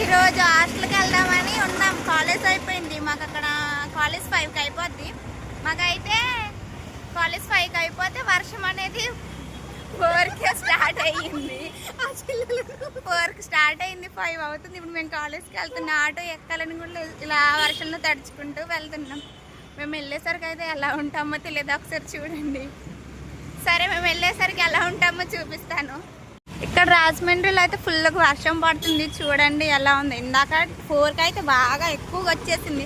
ఈరోజు హాస్టల్కి వెళ్దామని ఉన్నాం. కాలేజ్ అయిపోయింది మాకు. అక్కడ కాలేజ్ 5కి అయిపోద్ది. మాకైతే కాలేజ్ 5కి అయిపోతే వర్షం అనేది 4కే స్టార్ట్ అయ్యింది. 4కి స్టార్ట్ అయింది, 5 అవుతుంది. ఇప్పుడు మేము కాలేజ్కి వెళ్తున్నాం. ఆటో ఎక్కాలని కూడా ఇలా వర్షంలో తడుచుకుంటూ వెళ్తున్నాం. మేము వెళ్ళేసరికి అయితే ఎలా ఉంటామో తెలియదు, ఒకసారి చూడండి. సరే, మేము వెళ్ళేసరికి ఎలా ఉంటామో చూపిస్తాను. ఇక్కడ రాజమండ్రిలో అయితే ఫుల్గా వర్షం పడుతుంది. చూడండి ఎలా ఉంది. ఇందాక 4కి అయితే బాగా ఎక్కువగా వచ్చేసింది.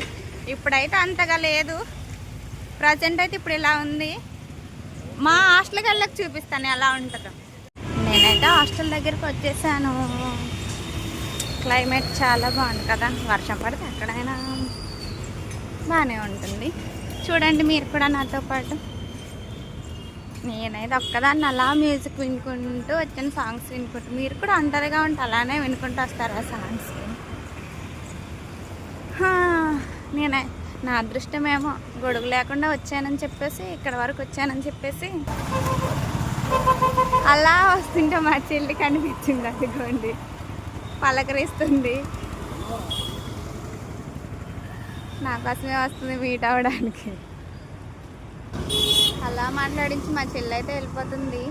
ఇప్పుడైతే అంతగా లేదు. ప్రజెంట్ అయితే ఇప్పుడు ఇలా ఉంది. మా హాస్టల్కి వెళ్ళక చూపిస్తాను ఎలా ఉంటుందో. నేనైతే హాస్టల్ దగ్గరికి వచ్చేసాను. క్లైమేట్ చాలా బాగుంది కదా. వర్షం పడితే ఎక్కడైనా బాగానే ఉంటుంది. చూడండి మీరు కూడా నాతో పాటు. నేనైతే ఒక్కదాన్ని అలా మ్యూజిక్ వినుకుంటూ వచ్చాను, సాంగ్స్ వినుకుంటూ. మీరు కూడా ఒంటరిగా ఉంటే అలానే వినుకుంటూ వస్తారు ఆ సాంగ్స్. నా అదృష్టమేమో గొడుగు లేకుండా వచ్చానని చెప్పేసి, ఇక్కడ వరకు వచ్చానని చెప్పేసి అలా వస్తుంటే మా చెల్లి కనిపించింది. అందుకోండి, పలకరిస్తుంది. నా కోసమే వస్తుంది మీట్ అవ్వడానికి. అలా మాట్లాడించి మా చెల్లి అయితే వెళ్ళిపోతుంది.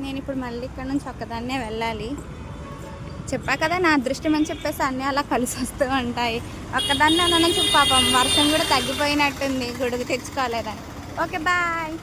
నేను ఇప్పుడు మళ్ళీ ఇక్కడ నుంచి ఒక్కదాన్నే వెళ్ళాలి. చెప్పా కదా నా అదృష్టం అని చెప్పేసి అన్నీ అలా కలిసి వస్తూ ఉంటాయి. ఒక్కదాన్నే అన్న చెప్పి పాపం వర్షం కూడా తగ్గిపోయినట్టుంది, గొడుగు తెచ్చుకోలేదని. Okay, bye.